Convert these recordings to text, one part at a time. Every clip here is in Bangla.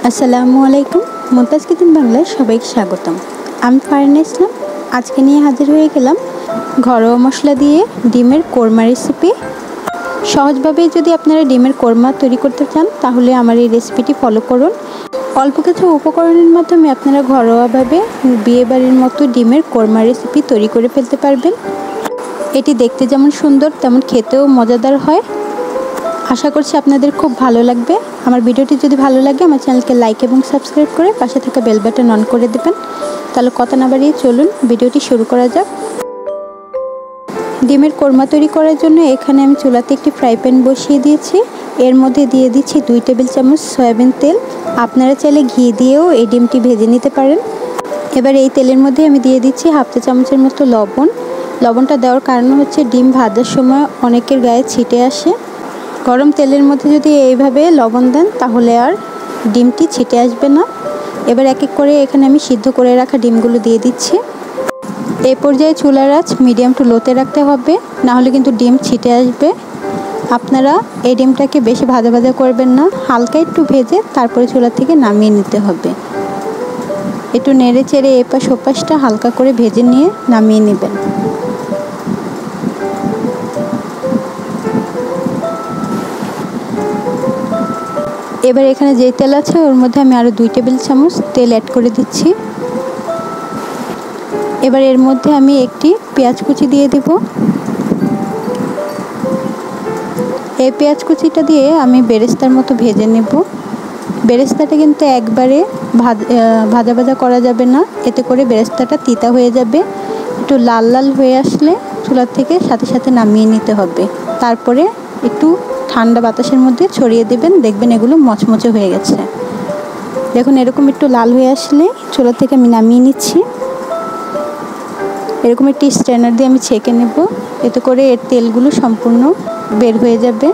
আসসালামু আলাইকুম। মুমতাজ কিচেন বাংলায় সবাইকে স্বাগতম। আমি ফারহানা ইসলাম। আজকে নিয়ে হাজির হয়ে গেলাম ঘরোয়া মশলা দিয়ে ডিমের কোরমা রেসিপি। সহজভাবে যদি আপনারা ডিমের কোরমা তৈরি করতে চান তাহলে আমার এই রেসিপিটি ফলো করুন। অল্প কিছু উপকরণের মাধ্যমে আপনারা ঘরোয়াভাবে বিয়েবাড়ির মতো ডিমের কোরমা রেসিপি তৈরি করে ফেলতে পারবেন। এটি দেখতে যেমন সুন্দর তেমন খেতেও মজাদার হয়। আশা করছি আপনাদের খুব ভালো লাগবে। আমার ভিডিওটি যদি ভালো লাগে আমার চ্যানেলকে লাইক এবং সাবস্ক্রাইব করে পাশে থাকা বেল বাটন অন করে দেবেন। তাহলে কথা না বাড়িয়ে চলুন ভিডিওটি শুরু করা যাক। ডিমের কোরমা তৈরি করার জন্য এখানে আমি চুলাতে একটি ফ্রাই প্যান বসিয়ে দিয়েছি। এর মধ্যে দিয়ে দিচ্ছি 2 টেবিল চামচ সয়াবিন তেল। আপনারা চাইলে ঘি দিয়েও এই ডিমটি ভেজে নিতে পারেন। এবার এই তেলের মধ্যে আমি দিয়ে দিচ্ছি হাফ চা চামচের মতো লবণ। লবণটা দেওয়ার কারণ হচ্ছে ডিম ভাজার সময় অনেকের গায়ে ছিটে আসে। গরম তেলের মধ্যে যদি এইভাবে লবণ দেন তাহলে আর ডিমটি ছিটে আসবে না। এবার এক এক করে এখানে আমি সিদ্ধ করে রাখা ডিমগুলো দিয়ে দিচ্ছি। এই পর্যায়ে চুলার আঁচ মিডিয়াম টু লোতে রাখতে হবে, না হলে কিন্তু ডিম ছিটে আসবে। আপনারা এই ডিমটাকে বেশি ভাজা ভাজা করবেন না, হালকা একটু ভেজে তারপরে চুলা থেকে নামিয়ে নিতে হবে। একটু নেড়ে চেড়ে এপাশ ওপাশটা হালকা করে ভেজে নিয়ে নামিয়ে নেবেন। এবার এখানে যে তেল আছে ওর মধ্যে আমি আরও 2 টেবিল চামচ তেল অ্যাড করে দিচ্ছি। এবার এর মধ্যে আমি একটি পেঁয়াজ কুচি দিয়ে দেব। এই পেঁয়াজ কুচিটা দিয়ে আমি বেরেস্তার মতো ভেজে নেব। বেরেস্তাটা কিন্তু একবারে ভাজা ভাজা করা যাবে না, এতে করে বেরেস্তাটা তিতা হয়ে যাবে। একটু লাল লাল হয়ে আসলে চুলা থেকে সাথে সাথে নামিয়ে নিতে হবে। তারপরে একটু ঠান্ডা বাতাসের মধ্যে ছড়িয়ে দেবেন, দেখবেন এগুলো মচমচে হয়ে গেছে। দেখুন এরকম একটু লাল হয়ে আসলে চুলা থেকে আমি নামিয়ে নিচ্ছি। এরকম একটি স্ট্রেনার দিয়ে আমি ছেঁকে নেব, এতে করে এর তেলগুলো সম্পূর্ণ বের হয়ে যাবে।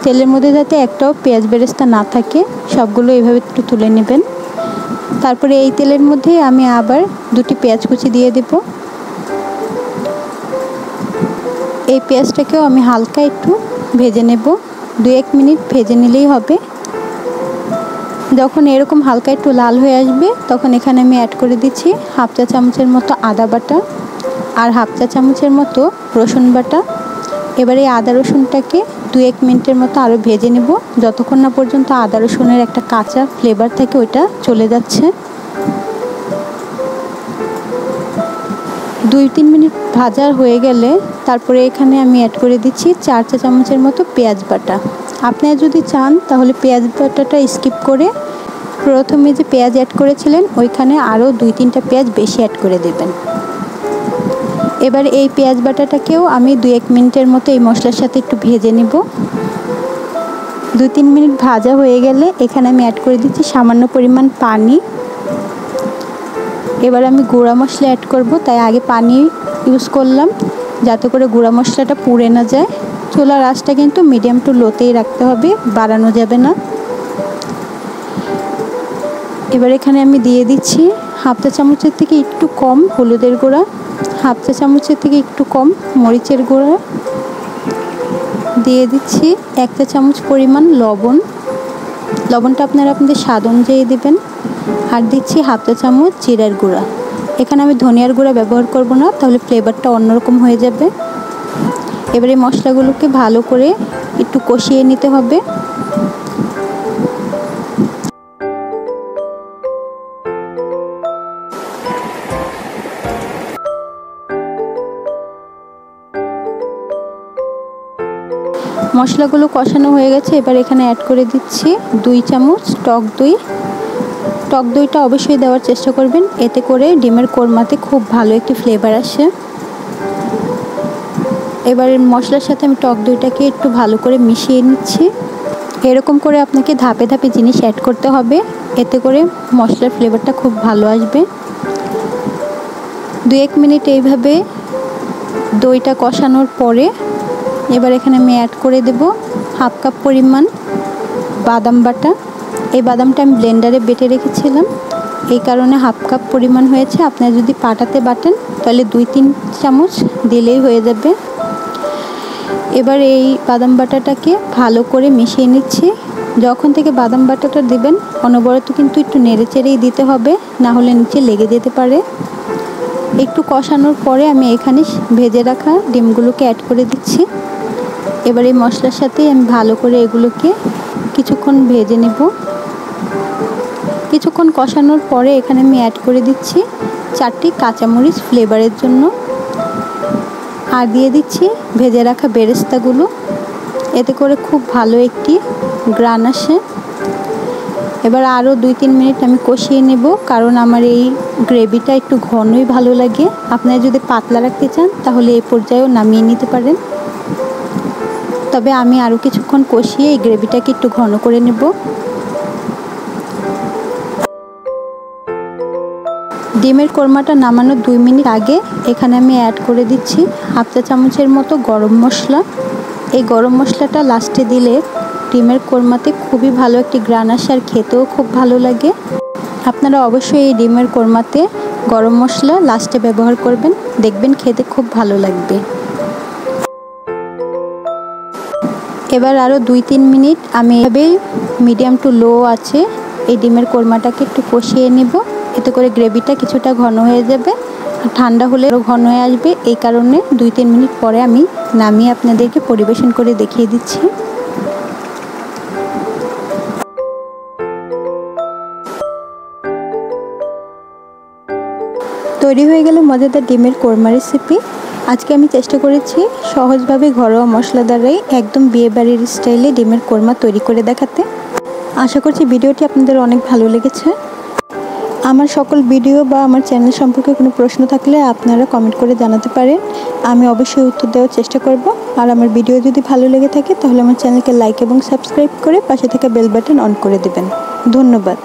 তেলের মধ্যে যাতে একটাও পেঁয়াজ বেরেস্তা না থাকে সবগুলো এইভাবে একটু তুলে নেবেন। তারপরে এই তেলের মধ্যে আমি আবার 2টি পেঁয়াজ কুচি দিয়ে দেব। এই পেঁয়াজটাকেও আমি হালকা একটু ভেজে নেব, 2-1 মিনিট ভেজে নিলেই হবে। যখন এরকম হালকা একটু লাল হয়ে আসবে তখন এখানে আমি অ্যাড করে দিচ্ছি হাফ চা চামচের মতো আদা বাটা আর হাফ চা চামচের মতো রসুন বাটা। এবার এই আদা রসুনটাকে 2-1 মিনিটের মতো আরও ভেজে নেব, যতক্ষণ না পর্যন্ত আদা রসুনের একটা কাঁচা ফ্লেভার থাকে ওইটা চলে যাচ্ছে। 2-3 মিনিট ভাজা হয়ে গেলে তারপরে এখানে আমি অ্যাড করে দিচ্ছি 4 চা চামচের মতো পেঁয়াজ বাটা। আপনারা যদি চান তাহলে পেঁয়াজ বাটাটা স্কিপ করে প্রথমে যে পেঁয়াজ অ্যাড করেছিলেন ওইখানে আরও 2-3টা পেঁয়াজ বেশি অ্যাড করে দেবেন। এবার এই পেঁয়াজ বাটাটাকেও আমি 2-1 মিনিটের মতো এই মশলার সাথে একটু ভেজে নেব। 2-3 মিনিট ভাজা হয়ে গেলে এখানে আমি অ্যাড করে দিচ্ছি সামান্য পরিমাণ পানি। এবার আমি গুঁড়া মশলা অ্যাড করব, তাই আগে পানি ইউজ করলাম যাতে করে গুঁড়া মশলাটা পুড়ে না যায়। চুলার আঁচটা কিন্তু মিডিয়াম টু লোতেই রাখতে হবে, বাড়ানো যাবে না। এবার এখানে আমি দিয়ে দিচ্ছি হাফ চা চামচের থেকে একটু কম হলুদের গুঁড়া, হাফ চা চামচের থেকে একটু কম মরিচের গুঁড়া, দিয়ে দিচ্ছি 1 চা চামচ পরিমাণ লবণ। লবণটা আপনারা আপনাদের স্বাদ অনুযায়ী দেবেন। আর দিচ্ছি হাফ চা চামচ জিরার গুঁড়া। এখানে আমি ধনিয়ার গুঁড়া ব্যবহার করব না, তাহলে ফ্লেভারটা অন্যরকম হয়ে যাবে। এবারে মশলাগুলোকে ভালো করে একটু কষিয়ে নিতে হবে। মশলাগুলো কষানো হয়ে গেছে, এবার এখানে অ্যাড করে দিচ্ছি 2 চামচ টক দই। টক দইটা অবশ্যই দেওয়ার চেষ্টা করবেন, এতে করে ডিমের কোরমাতে খুব ভালো একটি ফ্লেভার আসে। এবার মশলার সাথে আমি টক দইটাকে একটু ভালো করে মিশিয়ে নিচ্ছি। এরকম করে আপনাকে ধাপে ধাপে জিনিস অ্যাড করতে হবে, এতে করে মশলার ফ্লেভারটা খুব ভালো আসবে। 2-1 মিনিট এইভাবে দইটা কষানোর পরে এবার এখানে আমি অ্যাড করে দেব হাফ কাপ পরিমাণ বাদাম বাটা। এই বাদামটা আমি ব্লেন্ডারে বেটে রেখেছিলাম, এই কারণে হাফ কাপ পরিমাণ হয়েছে। আপনারা যদি পাটাতে বাটেন তাহলে 2-3 চামচ দিলেই হয়ে যাবে। এবার এই বাদাম বাটাটাকে ভালো করে মিশিয়ে নিচ্ছি। যখন থেকে বাদাম বাটাটা দিবেন অনবরত কিন্তু একটু নেড়েচেড়েই দিতে হবে, না হলে নিচে লেগে যেতে পারে। একটু কষানোর পরে আমি এখানে ভেজে রাখা ডিমগুলোকে অ্যাড করে দিচ্ছি। এবার এই মশলার সাথে আমি ভালো করে এগুলোকে কিছুক্ষণ ভেজে নেব। কিছুক্ষণ কষানোর পরে এখানে আমি অ্যাড করে দিচ্ছি 4টি কাঁচামরিচ ফ্লেভারের জন্য, আর দিয়ে দিচ্ছি ভেজে রাখা বেরেস্তাগুলো। এতে করে খুব ভালো একটি গ্রান আসে। এবার আরও 2-3 মিনিট আমি কষিয়ে নেব, কারণ আমার এই গ্রেভিটা একটু ঘনই ভালো লাগে। আপনারা যদি পাতলা রাখতে চান তাহলে এই পর্যায়েও নামিয়ে নিতে পারেন, তবে আমি আরও কিছুক্ষণ কষিয়ে এই গ্রেভিটাকে একটু ঘন করে নেব। ডিমের কোরমাটা নামানোর 2 মিনিট আগে এখানে আমি অ্যাড করে দিচ্ছি 1/2 চা চামচের মতো গরম মশলা। এই গরম মশলাটা লাস্টে দিলে ডিমের কোরমাতে খুবই ভালো একটি গ্রান আসে, আর খেতেও খুব ভালো লাগে। আপনারা অবশ্যই এই ডিমের কোরমাতে গরম মশলা লাস্টে ব্যবহার করবেন, দেখবেন খেতে খুব ভালো লাগবে। এবার আরও 2-3 মিনিট আমি এভাবে মিডিয়াম টু লো আছে এই ডিমের কোরমাটাকে একটু কষিয়ে নেব। এতে করে গ্রেভিটা কিছুটা ঘন হয়ে যাবে, আর ঠান্ডা হলে আরও ঘন হয়ে আসবে। এই কারণে 2-3 মিনিট পরে আমি নামিয়ে আপনাদেরকে পরিবেশন করে দেখিয়ে দিচ্ছি। তৈরি হয়ে গেল মজাদার ডিমের কোরমা রেসিপি। আজকে আমি চেষ্টা করেছি সহজভাবে ঘরোয়া মশলা দ্বারাই একদম বিয়েবাড়ির স্টাইলে ডিমের কোরমা তৈরি করে দেখাতে। আশা করছি ভিডিওটি আপনাদের অনেক ভালো লেগেছে। আমার সকল ভিডিও বা আমার চ্যানেল সম্পর্কে কোনো প্রশ্ন থাকলে আপনারা কমেন্ট করে জানাতে পারেন, আমি অবশ্যই উত্তর দেওয়ার চেষ্টা করব। আর আমার ভিডিও যদি ভালো লেগে থাকে তাহলে আমার চ্যানেলকে লাইক এবং সাবস্ক্রাইব করে পাশে থাকা বেল বাটন অন করে দেবেন। ধন্যবাদ।